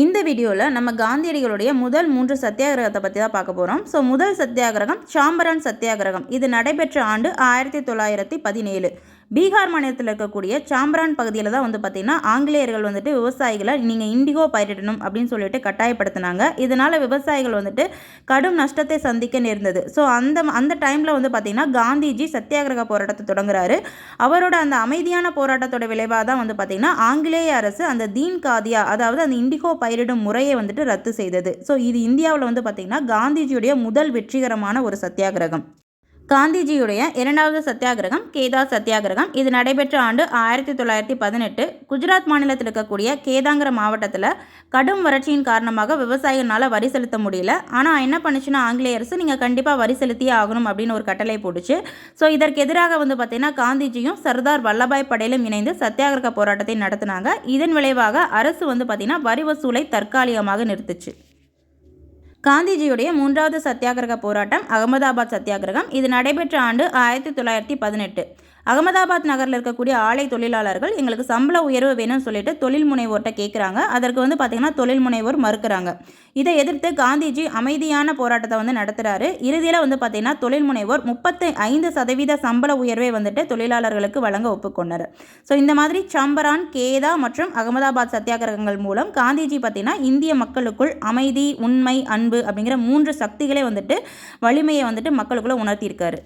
இந்த வீடியோவில் நம்ம காந்தியடிகளுடைய முதல் 3 சத்தியாகிரகத்தை பற்றி தான் பார்க்க போகிறோம். முதல் சத்தியாகிரகம் சாம்பரான் சத்தியாகிரகம். இது நடைபெற்ற ஆண்டு 1917. பீகார் மாநிலத்தில் இருக்கக்கூடிய சாம்பரான் பகுதியில் தான் பார்த்திங்கன்னா ஆங்கிலேயர்கள் விவசாயிகளை நீங்கள் இண்டிகோ பயிரிடணும் அப்படின்னு சொல்லிட்டு கட்டாயப்படுத்தினாங்க. இதனால் விவசாயிகள் கடும் நஷ்டத்தை சந்திக்க நேர்ந்தது. அந்த டைமில் பார்த்திங்கன்னா காந்திஜி சத்தியாகிரக போராட்டத்தை தொடங்குறாரு. அவரோட அந்த அமைதியான போராட்டத்தோட விளைவாக தான் பார்த்திங்கன்னா ஆங்கிலேய அரசு அந்த தீன் காதியா, அதாவது அந்த இண்டிகோ பயிரிடும் முறையை ரத்து செய்தது. இது இந்தியாவில் பார்த்திங்கன்னா காந்திஜியுடைய முதல் வெற்றிகரமான ஒரு சத்தியாகிரகம். காந்திஜியுடைய இரண்டாவது சத்தியாகிரகம் கேதா சத்தியாகிரகம். இது நடைபெற்ற ஆண்டு 1918. குஜராத் மாநிலத்தில் இருக்கக்கூடிய கேதாங்கிற மாவட்டத்தில் கடும் வறட்சியின் காரணமாக விவசாயிகளால் வரி செலுத்த முடியல. ஆனால் என்ன பண்ணுச்சுன்னா ஆங்கிலேய அரசு நீங்கள் கண்டிப்பாக வரி செலுத்தியே ஆகணும் அப்படின்னு ஒரு கட்டளை போட்டுச்சு. இதற்கு எதிராக பார்த்தீங்கன்னா காந்திஜியும் சர்தார் வல்லபாய் படேலும் இணைந்து சத்தியாகிரக போராட்டத்தை நடத்தினாங்க. இதன் விளைவாக அரசு பார்த்தீங்கன்னா வரி வசூலை தற்காலிகமாக நிறுத்துச்சு. காந்திஜியுடைய மூன்றாவது சத்தியாகிரக போராட்டம் அகமதாபாத் சத்தியாகிரகம். இது நடைபெற்ற ஆண்டு 1918. அகமதாபாத் நகரில் இருக்கக்கூடிய ஆலை தொழிலாளர்கள் எங்களுக்கு சம்பள உயர்வு வேணும்னு சொல்லிட்டு தொழில் முனைவோர்கிட்ட கேட்குறாங்க. அதற்கு பார்த்திங்கன்னா தொழில் முனைவோர் மறுக்கிறாங்க. இதை எதிர்த்து காந்திஜி அமைதியான போராட்டத்தை நடத்துகிறாரு. இறுதியில் பார்த்திங்கன்னா தொழில் முனைவோர் 35% சம்பள உயர்வை தொழிலாளர்களுக்கு வழங்க ஒப்புக்கொண்டார். இந்த மாதிரி சம்பரான், கேதா மற்றும் அகமதாபாத் சத்தியாகிரகங்கள் மூலம் காந்திஜி பார்த்திங்கன்னா இந்திய மக்களுக்குள் அமைதி, உண்மை, அன்பு அப்படிங்கிற 3 சக்திகளே வலிமையை மக்களுக்குள்ளே உணர்த்தியிருக்காரு.